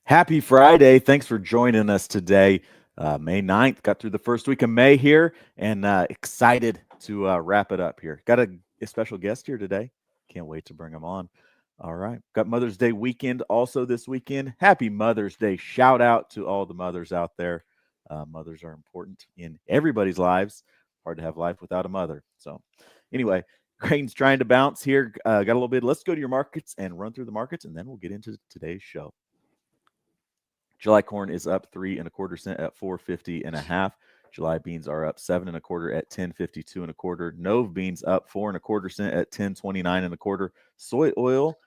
Happy Friday. Thanks for joining us today. May 9th, got through the first week of May here and excited to wrap it up here. Got a special guest here today. Can't wait to bring him on. All right. Got Mother's Day weekend also this weekend. Happy Mother's Day. Shout out to all the mothers out there. Mothers are important in everybody's lives. Hard to have life without a mother. So, anyway, grain's trying to bounce here. Got a little bit. Let's go to your markets and run through the markets, and then we'll get into today's show. July corn is up 3.25 cents at 4.50 1/2. July beans are up 7.25 at 10.52 1/4. Nove beans up 4.25 cents at 10.29 1/4. Soy oil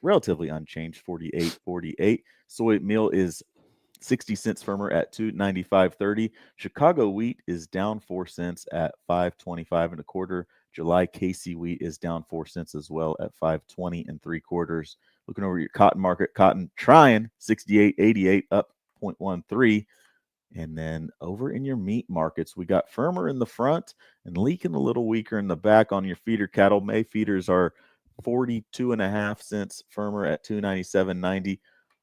relatively unchanged, 48.48. Soy meal is 60 cents firmer at 295.30. Chicago wheat is down 4 cents at 525 1/4. July KC wheat is down 4 cents as well at 520 3/4. Looking over your cotton market, cotton trying 68.88 up 0.13. And then over in your meat markets, we got firmer in the front and leaking a little weaker in the back on your feeder cattle. May feeders are 42.5 cents firmer at 297.90.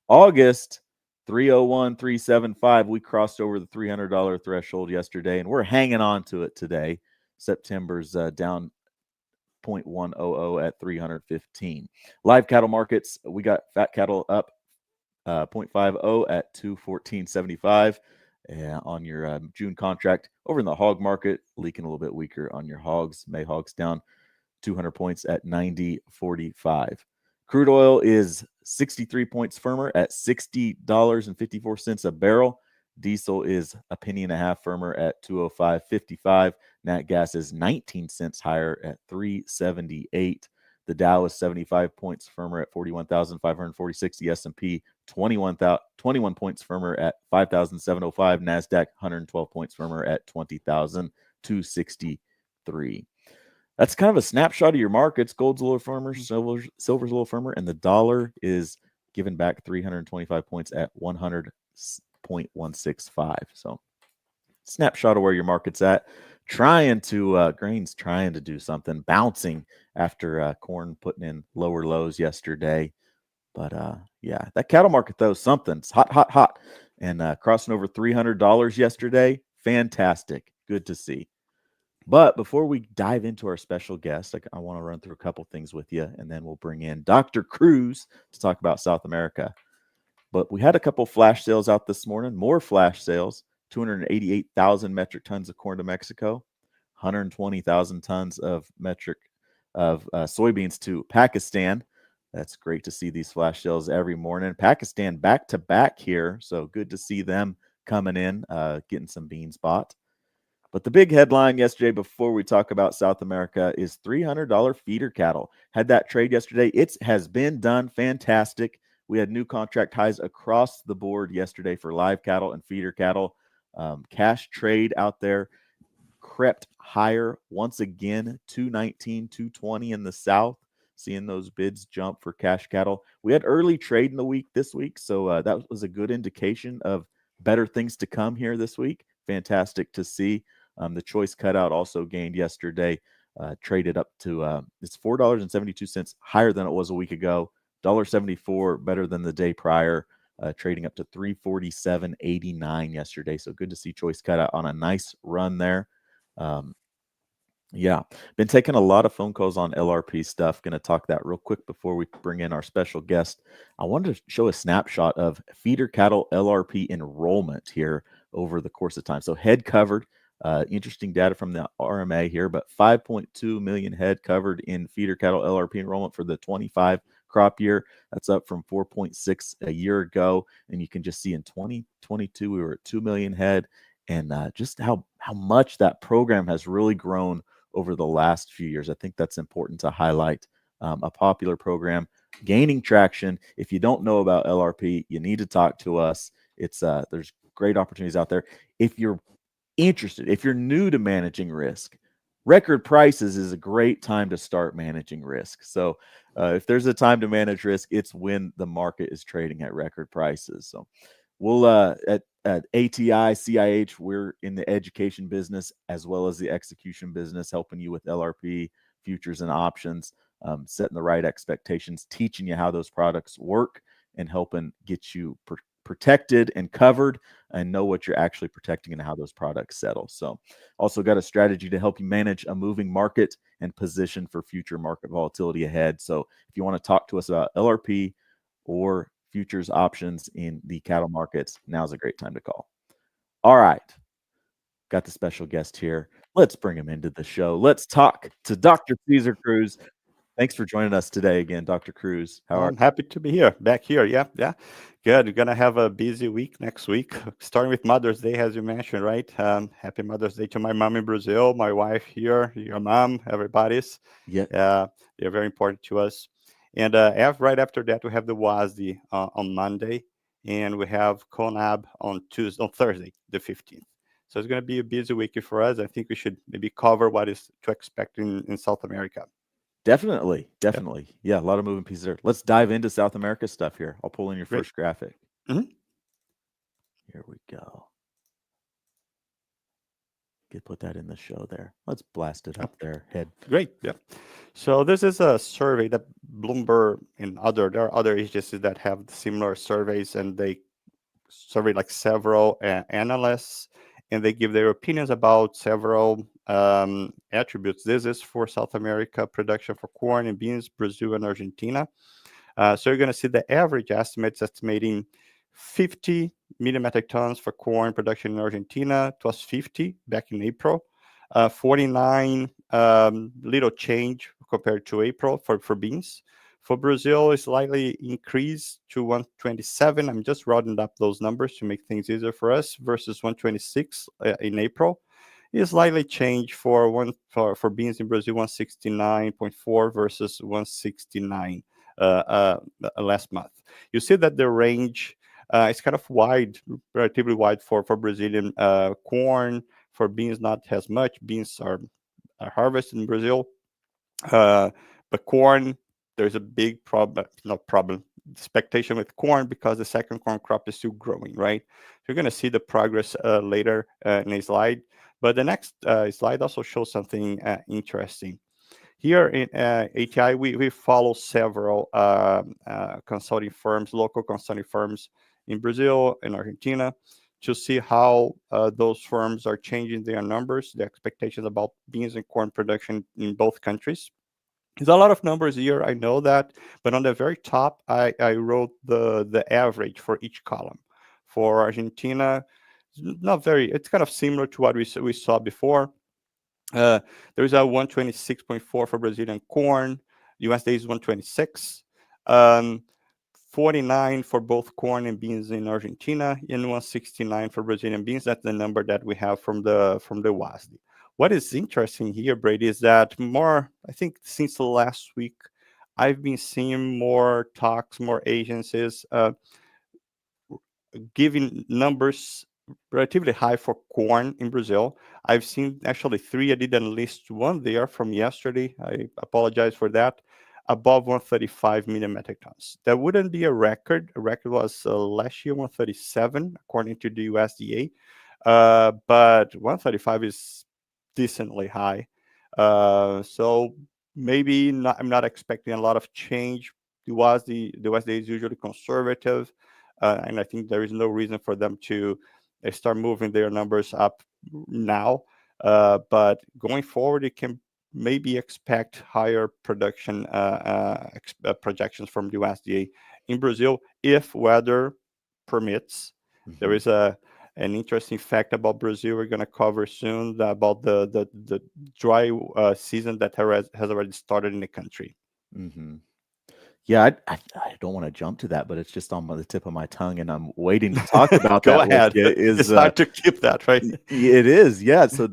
August 301,375. We crossed over the $300 threshold yesterday, and we're hanging on to it today. September's down 0.100 at 315. Live cattle markets, we got fat cattle up 0.50 at 214.75 on your June contract. Over in the hog market, leaking a little bit weaker on your hogs. May hogs down 200 points at 90.45. Crude oil is 63 points firmer at $60.54 a barrel. Diesel is a penny and a half firmer at 205.55. Nat gas is 19 cents higher at 378. The Dow is 75 points firmer at 41,546. The S&P 21 points firmer at 5,705. NASDAQ 112 points firmer at 20,263. That's kind of a snapshot of your markets. Gold's a little firmer, silver's a little firmer, and the dollar is giving back 325 points at 100.165. So, snapshot of where your market's at. Grain's trying to do something, bouncing after corn putting in lower lows yesterday. But yeah, that cattle market though, something's hot, hot, hot, and crossing over $300 yesterday. Fantastic, good to see. But before we dive into our special guest, I want to run through a couple things with you, and then we'll bring in Dr. Cruz to talk about South America. But we had a couple flash sales out this morning, more flash sales, 288,000 metric tons of corn to Mexico, 120,000 tons of soybeans to Pakistan. That's great to see these flash sales every morning. Pakistan back to back here, so good to see them coming in, getting some beans bought. But the big headline yesterday, before we talk about South America, is $300 feeder cattle. Had that trade yesterday. It has been done fantastic. We had new contract highs across the board yesterday for live cattle and feeder cattle. Cash trade out there crept higher once again, 219, 220 in the south. Seeing those bids jump for cash cattle. We had early trade in the week this week, so that was a good indication of better things to come here this week. Fantastic to see. The choice cutout also gained yesterday, traded up to it's $4.72 higher than it was a week ago. $1.74 better than the day prior, trading up to $347.89 yesterday. So good to see choice cutout on a nice run there. Yeah, been taking a lot of phone calls on LRP stuff. Going to talk that real quick before we bring in our special guest. I wanted to show a snapshot of feeder cattle LRP enrollment here over the course of time. So head covered, interesting data from the RMA here, but 5.2 million head covered in feeder cattle LRP enrollment for the 25 crop year. That's up from 4.6 a year ago. And you can just see in 2022, we were at 2 million head, and just how much that program has really grown over the last few years. I think that's important to highlight. A popular program gaining traction. If you don't know about LRP, you need to talk to us. It's there's great opportunities out there. If you're interested, if you're new to managing risk, record prices is a great time to start managing risk. So if there's a time to manage risk, it's when the market is trading at record prices. So we'll at ATI, CIH, we're in the education business as well as the execution business, helping you with LRP, futures, and options, setting the right expectations, teaching you how those products work, and helping get you protected and covered, and know what you're actually protecting and how those products settle. So, also got a strategy to help you manage a moving market and position for future market volatility ahead. So, if you want to talk to us about LRP or futures options in the cattle markets, now's a great time to call. All right. Got the special guest here. Let's bring him into the show. Let's talk to Dr. Cesar Cruz. Thanks for joining us today again, Dr. Cruz. How are I'm happy to be here, back here. Yeah, yeah. Good. We're gonna have a busy week next week, starting with Mother's Day, as you mentioned, right? Happy Mother's Day to my mom in Brazil, my wife here, your mom, everybody's. you? They're very important to us. And right after that, we have the WASDE on Monday, and we have CONAB on Thursday, the 15th. So it's going to be a busy week for us. I think we should maybe cover what is to expect in South America. Definitely, Yeah, definitely. Yeah, a lot of moving pieces there. Let's dive into South America stuff here. I'll pull in your great. first graphic. Mhm. Here we go. Put that in the show there. Let's blast it up there. Head. Great. Yeah. So this is a survey that Bloomberg and there are other agencies that have similar surveys, and they survey like several analysts, and they give their opinions about several attributes. This is for South America production for corn and beans, Brazil and Argentina. So you're going to see the average estimates estimating 50 million metric tons for corn production in Argentina. It was 50 back in April. 49 little change compared to April for beans. For Brazil, it's slightly increased to 127. I'm just rounding up those numbers to make things easier for us versus 126 in April. Is slightly changed for beans in Brazil, 169.4 versus 169 last month. You see that the range is kind of wide, relatively wide for Brazilian corn. For beans, not as much. Beans are harvested in Brazil, but corn, there's a big problem. Not problem. Expectation with corn because the second corn crop is still growing, right? So you're going to see the progress later in a slide. But the next slide also shows something interesting. Here in ATI, we follow several consulting firms, local consulting firms in Brazil and Argentina, to see how those firms are changing their numbers, the expectations about beans and corn production in both countries. There's a lot of numbers here, I know that, but on the very top, I wrote the average for each column. For Argentina, it's kind of similar to what we saw before. There's a 126.4 for Brazilian corn. USDA is 126. 49 for both corn and beans in Argentina, and 169 for Brazilian beans. That's the number that we have from the WASDE. What is interesting here, Brady, is that I think since the last week, I've been seeing more talks, more agencies giving numbers relatively high for corn in Brazil. I've seen actually three. I didn't list one there from yesterday. I apologize for that. Above 135 million metric tons. That wouldn't be a record. A record was last year 137, according to the USDA. But 135 is decently high. So maybe not, I'm not expecting a lot of change. The USDA is usually conservative. And I think there is no reason for them to start moving their numbers up now. But going forward, it can maybe expect higher production projections from the USDA in Brazil if weather permits. Mm-hmm. There is an interesting fact about Brazil we're going to cover soon about the dry season that has already started in the country. Mm-hmm. Yeah, I don't want to jump to that, but it's just on the tip of my tongue, and I'm waiting to talk about Go that ahead. with you. It's hard to keep that, right? It is, yeah. So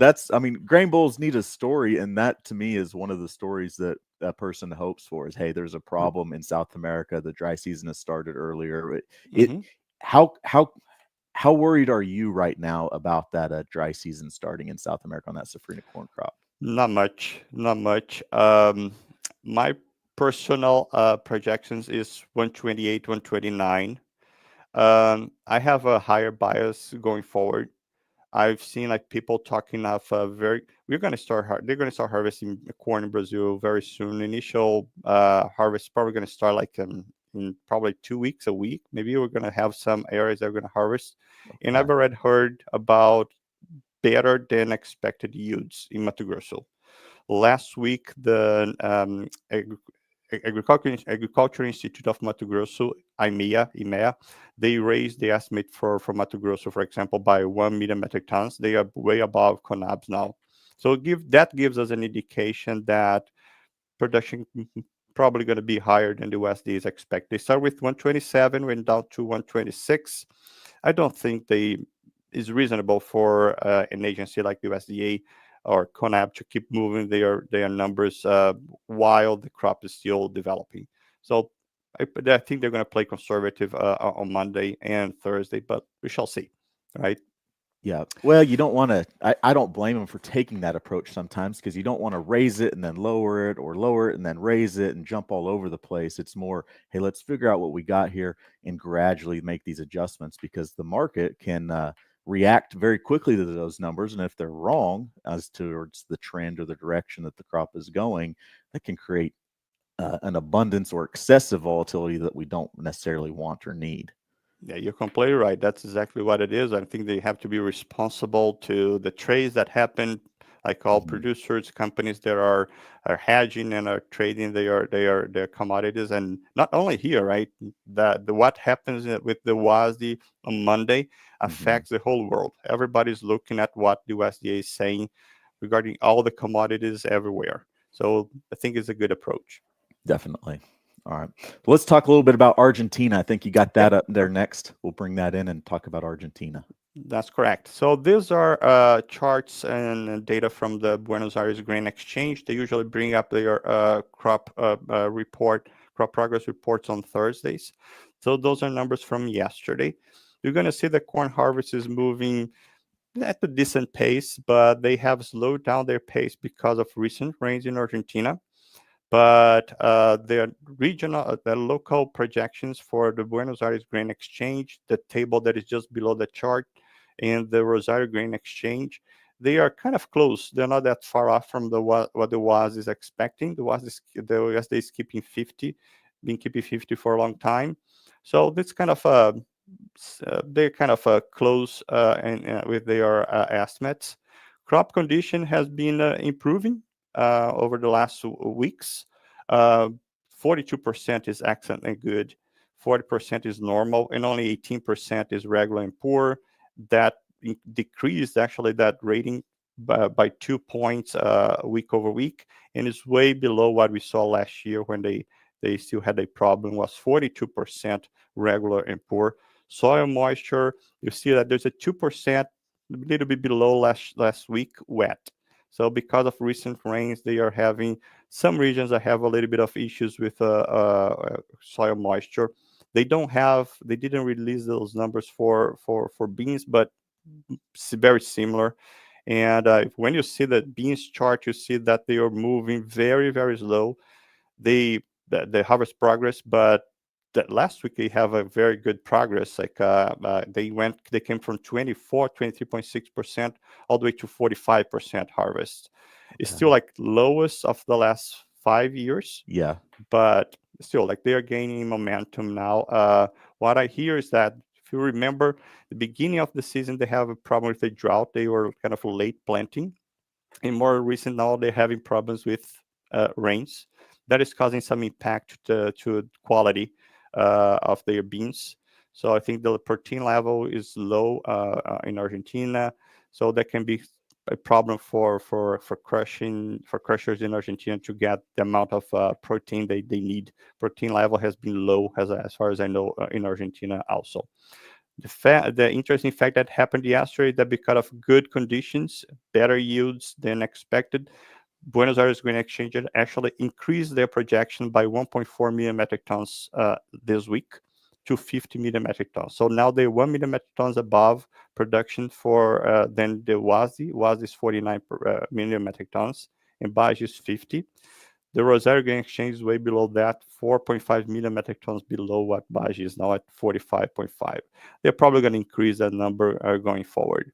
grain bowls need a story, and that to me is one of the stories that a person hopes for. Is, hey, there's a problem in South America. The dry season has started earlier. Mm-hmm. How worried are you right now about that dry season starting in South America on that safrinha corn crop? Not much, not much. My personal projections is 128, 129. I have a higher bias going forward. I've seen like people talking of they're going to start harvesting corn in Brazil very soon. Initial harvest probably going to start like in probably 2 weeks, a week. Maybe we're going to have some areas that are going to harvest. And I've Okay. already heard about better than expected yields in Mato Grosso. Last week, the Agriculture Institute of Mato Grosso, IMEA, they raised the estimate for Mato Grosso, for example, by 1 million metric tons. They are way above CONAB's now. So that gives us an indication that production probably going to be higher than the USDA is expected. They start with 127, went down to 126. I don't think they is reasonable for an agency like the USDA or CONAB to keep moving their numbers while the crop is still developing. So I think they're going to play conservative on Monday and Thursday, but we shall see, right? Yeah. Well, you don't want to, I don't blame them for taking that approach sometimes because you don't want to raise it and then lower it or lower it and then raise it and jump all over the place. It's more, hey, let's figure out what we got here and gradually make these adjustments because the market can react very quickly to those numbers. And if they're wrong as towards the trend or the direction that the crop is going, that can create an abundance or excessive volatility that we don't necessarily want or need. Yeah, you're completely right. That's exactly what it is. I think they have to be responsible to the trades that happen. Like all producers, companies that are hedging and are trading their commodities, and not only here, right? That the what happens with the WASDE on Monday affects the whole world. Everybody's looking at what the USDA is saying regarding all the commodities everywhere. So I think it's a good approach. Definitely. All right. Let's talk a little bit about Argentina. I think you got Yep. that up there next. We'll bring that in and talk about Argentina. That's correct. So these are charts and data from the Buenos Aires Grain Exchange. They usually bring up their crop progress reports on Thursdays. So those are numbers from yesterday. You're going to see the corn harvest is moving at a decent pace, but they have slowed down their pace because of recent rains in Argentina. But the local projections for the Buenos Aires Grain Exchange, the table that is just below the chart, and the Rosario Grain Exchange, they are kind of close. They're not that far off from what the WAS is expecting. The USDA is keeping 50, been keeping 50 for a long time. So this kind of they're kind of close and with their estimates. Crop condition has been improving over the last weeks. 42% is excellent and good. 40% is normal, and only 18% is regular and poor. That decreased actually that rating by 2 points week over week, and is way below what we saw last year when they still had a problem. Was 42% regular and poor. Soil moisture, you see that there's a 2%, a little bit below last week, wet. So because of recent rains, they are having some regions that have a little bit of issues with soil moisture. They didn't release those numbers for beans, but very similar. And when you see the beans chart, you see that they are moving very, very slow. The harvest progress, but that last week they have a very good progress. Like they came from 23.6% all the way to 45% harvest. It's still like lowest of the last 5 years. Yeah. But still, like, they are gaining momentum now. What I hear is that, if you remember, the beginning of the season they have a problem with the drought. They were kind of late planting, and more recent now they're having problems with rains. That is causing some impact to quality of their beans. So I think the protein level is low in Argentina. So that can be a problem for crushers in Argentina to get the amount of protein they need. Protein level has been low as far as I know in Argentina also. The interesting fact that happened yesterday is that because of good conditions, better yields than expected, Buenos Aires Grain Exchange actually increased their projection by 1.4 million metric tons this week to 50 million metric tons. So now they're 1 million metric tons above production for than the WASDE. WASDE is 49 million metric tons, and BASDE is 50. The Rosario Grain Exchange is way below that, 4.5 million metric tons below what BASDE is now at 45.5. They're probably going to increase that number going forward.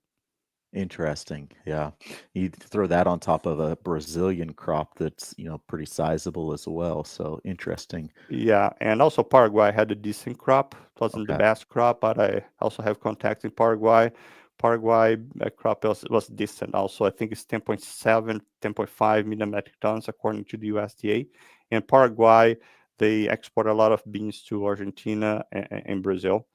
Interesting. Yeah. You throw that on top of a Brazilian crop that's, pretty sizable as well. So interesting. Yeah, and also Paraguay had a decent crop. It wasn't the Okay. best crop, but I also have contacts in Paraguay. Paraguay crop was decent also. I think it's 10.7, 10.5 million metric tons according to the USDA. In Paraguay, they export a lot of beans to Argentina and Brazil.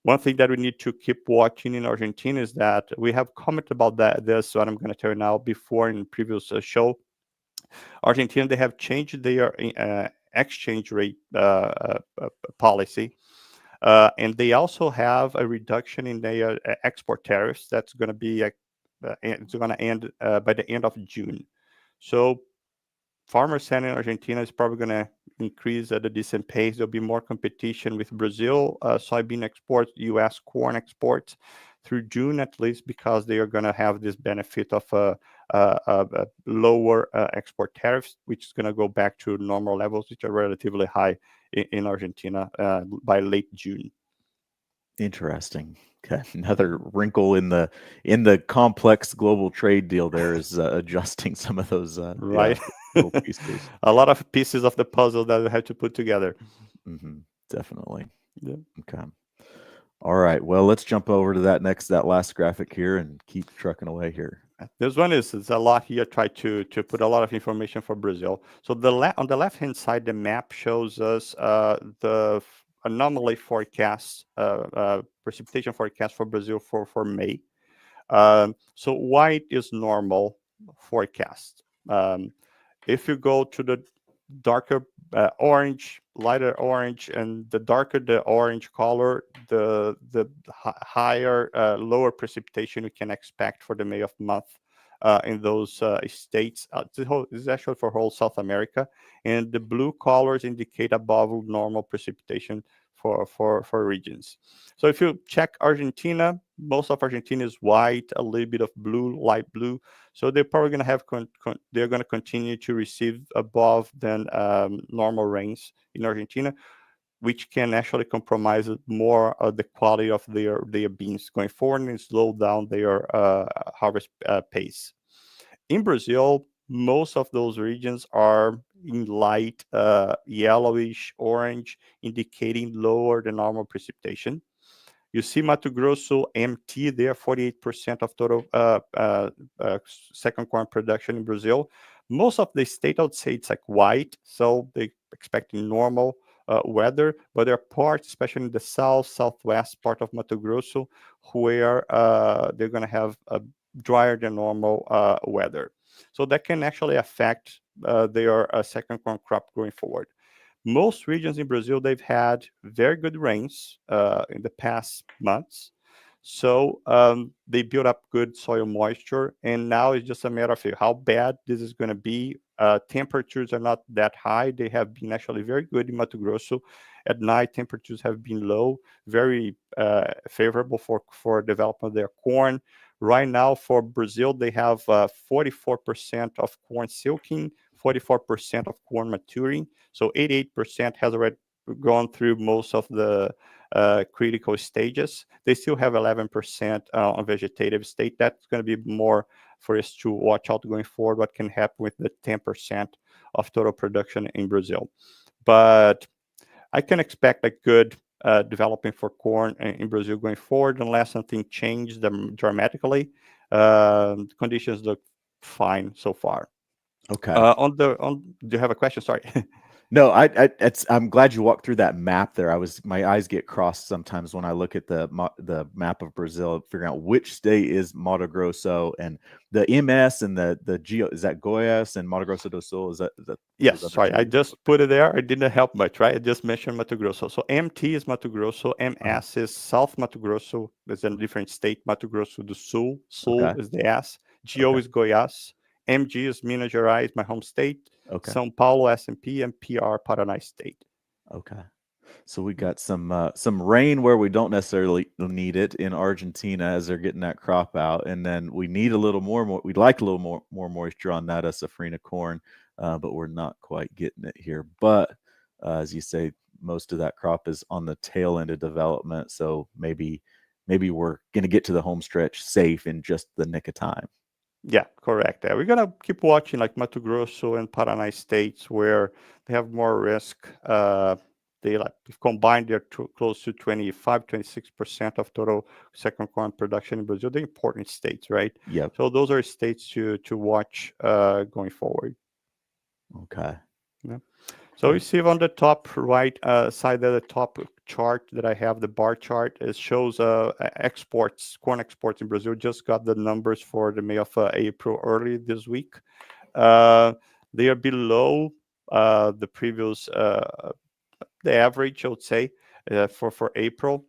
One thing that we need to keep watching in Argentina is that we have commented about this, what I'm going to tell you now before in the previous show. Argentina, they have changed their exchange rate policy. And they also have a reduction in their export tariffs that's going to be it's going to end by the end of June. So farmer selling in Argentina is probably going to increase at a decent pace. There'll be more competition with Brazil, soybean exports, U.S. corn exports through June at least, because they are going to have this benefit of lower export tariffs, which is going to go back to normal levels, which are relatively high in Argentina by late June. Interesting. Okay. Another wrinkle in the complex global trade deal there is adjusting some of those Right. little pieces. A lot of pieces of the puzzle that we have to put together. Hmm. Definitely. Yeah. Okay. All right. Well, let's jump over to that last graphic here and keep trucking away here. This one is a lot here. Try to put a lot of information for Brazil. So on the left hand side, the map shows us the anomaly forecast, precipitation forecast for Brazil for May. So white is normal forecast. If you go to the darker orange, lighter orange, and the darker the orange color, the higher, lower precipitation you can expect for the May of month in those states. This is actually for whole South America, and the blue colors indicate above normal precipitation for regions. So if you check Argentina, most of Argentina is white, a little bit of blue, light blue. So they're probably going to have they're going to continue to receive above than normal rains in Argentina, which can actually compromise more the quality of their beans going forward and slow down their harvest pace. In Brazil, most of those regions are in light yellowish orange, indicating lower than normal precipitation. You see Mato Grosso MT there, 48% of total second corn production in Brazil. Most of the state, I would say it's like white, so they expecting normal weather, but there are parts, especially in the south, southwest part of Mato Grosso, where they're going to have a drier than normal weather. So that can actually affect their second corn crop going forward. Most regions in Brazil, they've had very good rains in the past months. So they built up good soil moisture. And now it's just a matter of how bad this is going to be. Temperatures are not that high. They have been actually very good in Mato Grosso. At night, temperatures have been low, very favorable for development of their corn. Right now, for Brazil, they have 44% of corn silking, 44% of corn maturing. So 88% has already gone through most of the critical stages. They still have 11% on vegetative state. That's going to be more for us to watch out going forward, what can happen with the 10% of total production in Brazil. But I can expect a good development for corn in Brazil going forward, unless something changed dramatically. Conditions look fine so far. Okay. Do you have a question? Sorry. No, I'm glad you walked through that map there. My eyes get crossed sometimes when I look at the map of Brazil, figuring out which state is Mato Grosso, and the MS and the Geo, is that Goiás and Mato Grosso do Sul? Is that Yes, those other sorry. I two? just put it there. It didn't help much, right? I just mentioned Mato Grosso. So MT is Mato Grosso. Uh-huh. MS is South Mato Grosso. There's a different state. Mato Grosso do Sul. Sul Okay. is the S. GO Okay. is Goiás. MG is Minas Gerais, my home state. Okay. São Paulo, SMP, and PR, Paraná State. Okay. So we got some rain where we don't necessarily need it in Argentina as they're getting that crop out, and then we need a little more. We'd like a little more moisture on that safrinha corn, but we're not quite getting it here. But as you say, most of that crop is on the tail end of development, so maybe maybe we're going to get to the home stretch safe in just the nick of time. Yeah, correct. We're gonna keep watching like Mato Grosso and Paraná states where they have more risk. They like if combined they're close to 25, 26% of total second corn production in Brazil. They're important states, right? Yep. So those are states to watch going forward. Okay. Yeah. So you see on the top right side of the top chart that I have, the bar chart, it shows exports, corn exports in Brazil. Just got the numbers for the May of April early this week. They are below the previous, the average, I would say, for April,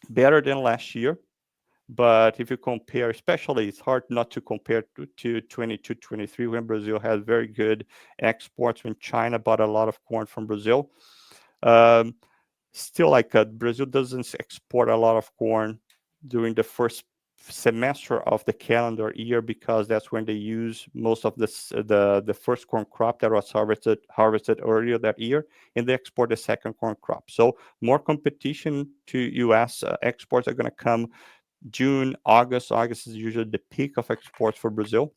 better than last year. But if you compare, especially, it's hard not to compare to 22, 23, when Brazil had very good exports, when China bought a lot of corn from Brazil. Um, Still, like Brazil doesn't export a lot of corn during the first semester of the calendar year because that's when they use most of the first corn crop that was harvested earlier that year, and they export the second corn crop. So more competition to U.S. Exports are going to come June, August. August is usually the peak of exports for Brazil.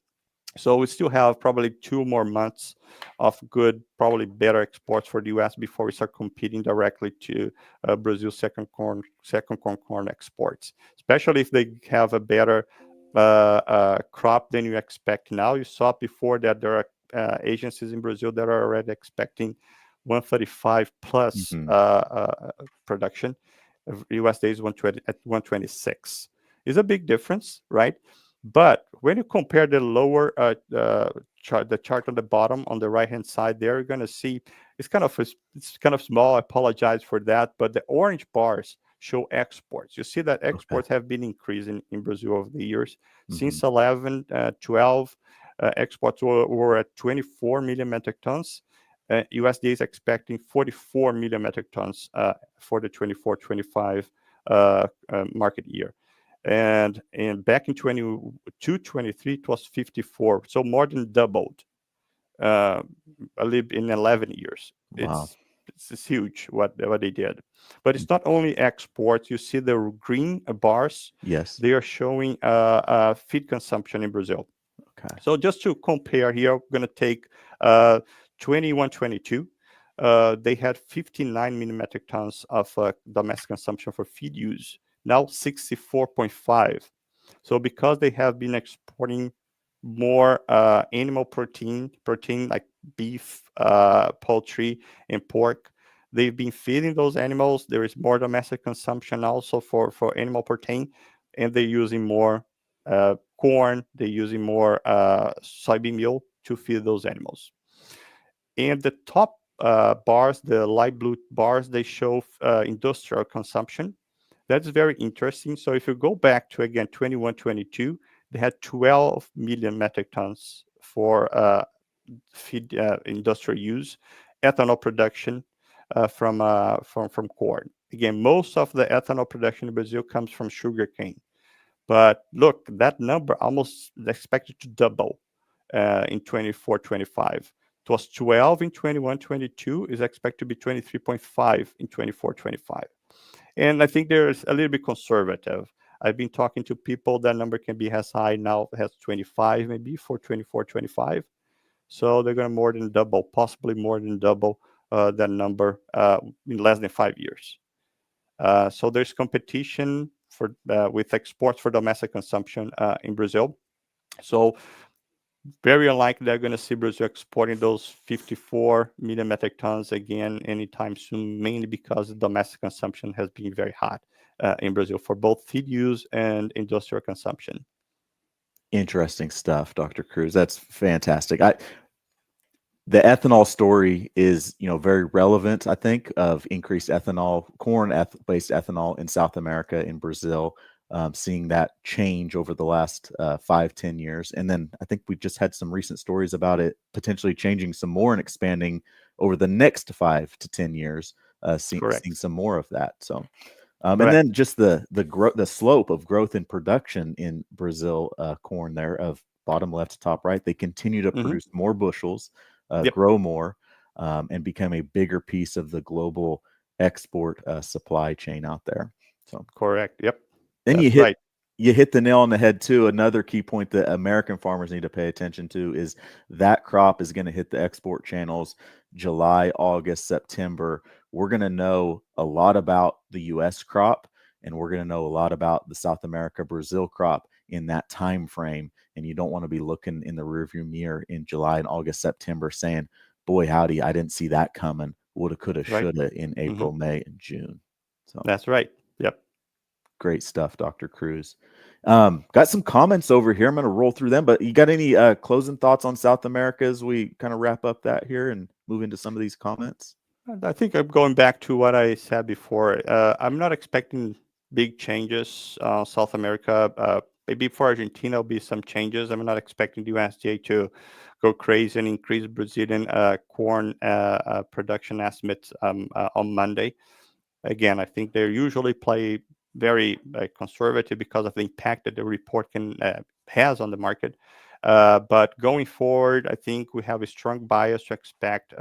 So we still have probably 2 more months of good, probably better exports for the U.S. before we start competing directly to Brazil's second corn exports. Especially if they have a better crop than you expect now. You saw before that there are agencies in Brazil that are already expecting 135 plus Mm-hmm. production. USDA is 120 at 126. It's a big difference, right? But when you compare the lower chart, the chart on the bottom on the right hand side, there you're going to see it's kind of small. I apologize for that, but the orange bars show exports. You see that Okay. exports have been increasing in Brazil over the years. Mm-hmm. Since 11, 12, exports were at 24 million metric tons. USDA is expecting 44 million metric tons for the 24-25 market year. And back in 22, 23, it was 54. So more than doubled in 11 years. Wow. It's huge what they did. But it's not only exports. You see the green bars. Yes. They are showing feed consumption in Brazil. Okay. So just to compare here, we're going to take 21-22. They had 59 million metric tons of domestic consumption for feed use. Now 64.5. So because they have been exporting more animal protein like beef, poultry, and pork, they've been feeding those animals. There is more domestic consumption also for animal protein, and they're using more corn. They're using more soybean meal to feed those animals. And the top bars, the light blue bars, they show industrial consumption. That's very interesting. So if you go back to, again, 21, 22, they had 12 million metric tons for feed industrial use, ethanol production from corn. Again, most of the ethanol production in Brazil comes from sugarcane. But look, that number almost expected to double in 24, 25. It was 12 in 21, 22, is expected to be 23.5 in 24, 25. And I think there's a little bit conservative. I've been talking to people, that number can be as high now, has 25 maybe for 24, 25. So they're going to more than double, possibly more than double that number in less than 5 years. So there's competition with exports for domestic consumption in Brazil. So very unlikely they're going to see Brazil exporting those 54 million metric tons again anytime soon, mainly because the domestic consumption has been very hot in Brazil for both feed use and industrial consumption. Interesting stuff, Dr. Cruz. That's fantastic. The ethanol story is, very relevant, I think, of increased ethanol, corn-based ethanol in South America, in Brazil, seeing that change over the last 5-10 years. And then I think we just had some recent stories about it potentially changing some more and expanding over the next 5 to 10 years, seeing some more of that. So, and then just the slope of growth in production in Brazil corn there, of bottom left to top right, they continue to produce more bushels, grow more, and become a bigger piece of the global export supply chain out there. So correct. Yep. Then That's right. you hit the nail on the head too. Another key point that American farmers need to pay attention to is that crop is going to hit the export channels July, August, September. We're going to know a lot about the US crop, and we're going to know a lot about the South America Brazil crop in that time frame. And you don't want to be looking in the rearview mirror in July and August, September saying, boy, howdy, I didn't see that coming. Woulda, coulda, Right. shoulda in Hmm. April, May, and June. So That's right. Yep. great stuff, Dr. Cruz. Got some comments over here. I'm going to roll through them, but you got any closing thoughts on South America as we kind of wrap up that here and move into some of these comments? And I think I'm going back to what I said before. I'm not expecting big changes. South America, maybe for Argentina, there'll be some changes. I'm not expecting the USDA to go crazy and increase Brazilian corn production estimates on Monday. Again, I think they usually play very conservative because of the impact that the report can has on the market. But going forward, I think we have a strong bias to expect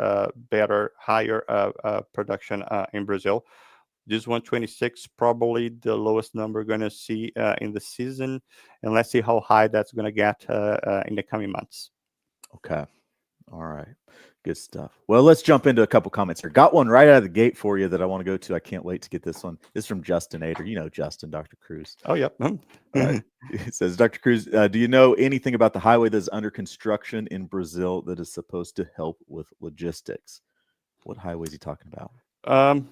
better, higher production in Brazil. This 126 probably the lowest number we're going to see in the season, and let's see how high that's going to get in the coming months. Okay. All right. Good stuff. Well, let's jump into a couple comments here. Got one right out of the gate for you that I want to go to. I can't wait to get this one. This is from Justin Ader. You know Justin, Dr. Cruz. Oh, yep. It says, Dr. Cruz, do you know anything about the highway that's under construction in Brazil that is supposed to help with logistics? What highway is he talking about?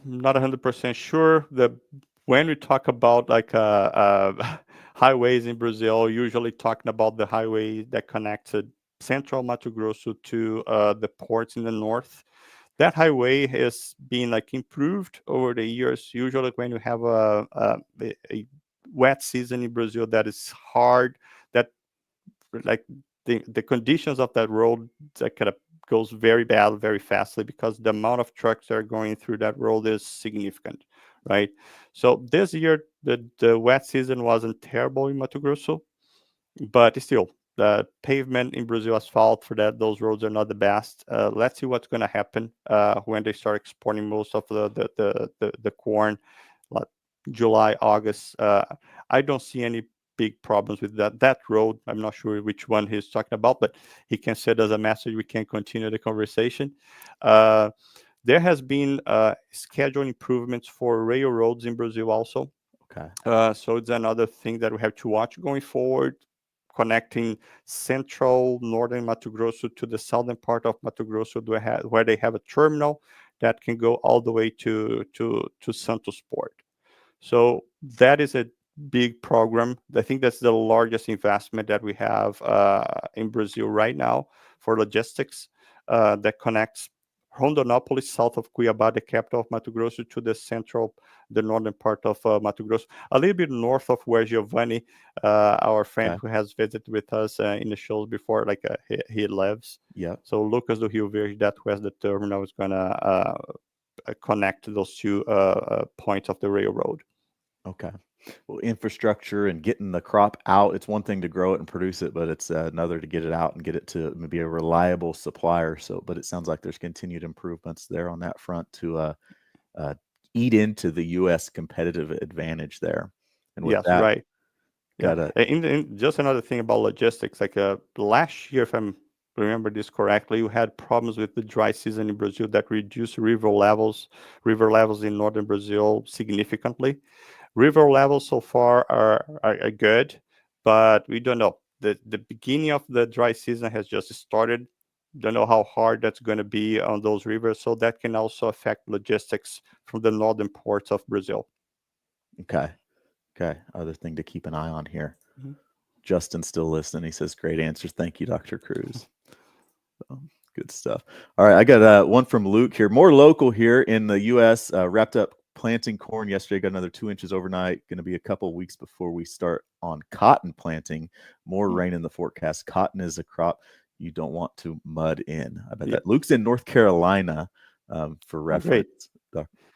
Not 100% sure. When we talk about like highways in Brazil, usually talking about the highway that connected central Mato Grosso to the ports in the north. That highway has been like improved over the years. Usually, when you have a wet season in Brazil that is hard, that like the conditions of that road that kind of goes very bad very fastly because the amount of trucks that are going through that road is significant, right? So this year the wet season wasn't terrible in Mato Grosso, but still the pavement in Brazil, asphalt for that, those roads are not the best. Let's see what's going to happen when they start exporting most of the corn, like July, August. I don't see any big problems with that road. I'm not sure which one he's talking about, but he can send us a message. We can continue the conversation. There has been schedule improvements for railroads in Brazil also. Okay. So it's another thing that we have to watch going forward, connecting central northern Mato Grosso to the southern part of Mato Grosso, where they have a terminal that can go all the way to Santos Port. So that is a big program. I think that's the largest investment that we have in Brazil right now for logistics that connects Rondonópolis, south of Cuiabá, the capital of Mato Grosso, to the northern part of Mato Grosso, a little bit north of where Giovanni, our friend Okay. who has visited with us in the shows before, like he lives. Yeah. So Lucas do Rio Verde, that where the terminal is gonna connect those two points of the railroad. Okay. Well, infrastructure and getting the crop out, it's one thing to grow it and produce it, but it's another to get it out and get it to maybe a reliable supplier. So, but it sounds like there's continued improvements there on that front to uh, eat into the U.S. competitive advantage there. And with Yes, that, right. Yeah. got a Just another thing about logistics, like last year, if I remember this correctly, we had problems with the dry season in Brazil that reduced river levels in northern Brazil significantly. River levels so far are good, but we don't know. The beginning of the dry season has just started. Don't know how hard that's going to be on those rivers, so that can also affect logistics from the northern ports of Brazil. okay. Okay. Other thing to keep an eye on here. Mhm. Justin's still listening. He says, great answers. Thank you, Dr. Cruz. Good stuff. All right. I got one from Luke here, more local here in the U.S. Wrapped up planting corn yesterday. Got another 2 inches overnight. Going to be a couple weeks before we start on cotton planting. More Mm. rain in the forecast. Cotton is a crop you don't want to mud in. I bet Yeah. that Luke's in North Carolina for Oh, great. reference,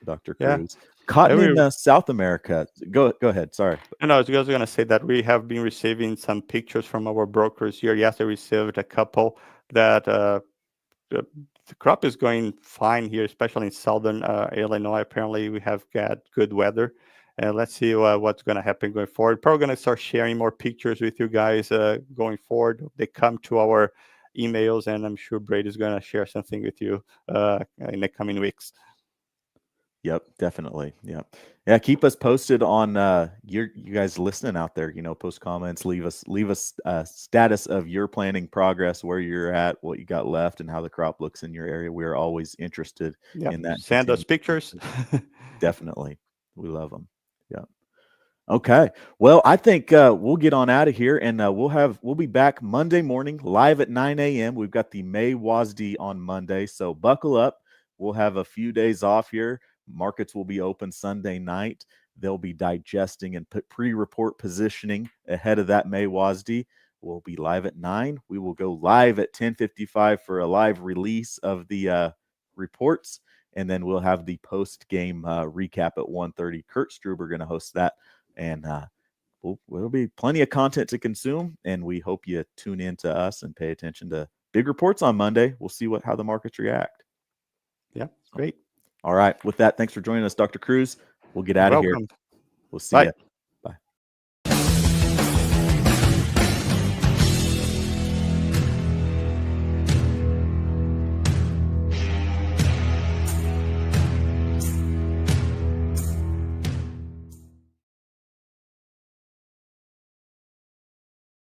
Dr. Yeah. Cruz. Cotton Every in South America. Go ahead. Sorry. And I was just going to say that we have been receiving some pictures from our brokers here. Yes, I received a couple that the, the crop is going fine here, especially in southern Illinois. Apparently, we have got good weather. and let's see what's going to happen going forward. Probably going to start sharing more pictures with you guys going forward. They come to our emails, and I'm sure Brady's going to share something with you in the coming weeks. Yep, definitely. Yep. Yeah, keep us posted on you guys listening out there. Post comments, leave us status of your planting progress, where you're at, what you got left, and how the crop looks in your area. We're always interested in that. Send us pictures. Definitely. We love them. Yeah. Okay. Well, I think we'll get on out of here, and we'll be back Monday morning live at 9 a.m. We've got the May WASDE on Monday, so buckle up. We'll have a few days off here. Markets will be open Sunday night. They'll be digesting and pre-report positioning ahead of that May WASDE. We'll be live at 9. We will go live at 10:55 for a live release of the reports, and then we'll have the post-game recap at 1:30. Kurt Struber going to host that, and there'll be plenty of content to consume, and we hope you tune in to us and pay attention to big reports on Monday. We'll see how the markets react. Yeah, great. All right. With that, thanks for joining us, Dr. Cruz. We'll get out of here. Welcome. We'll see you.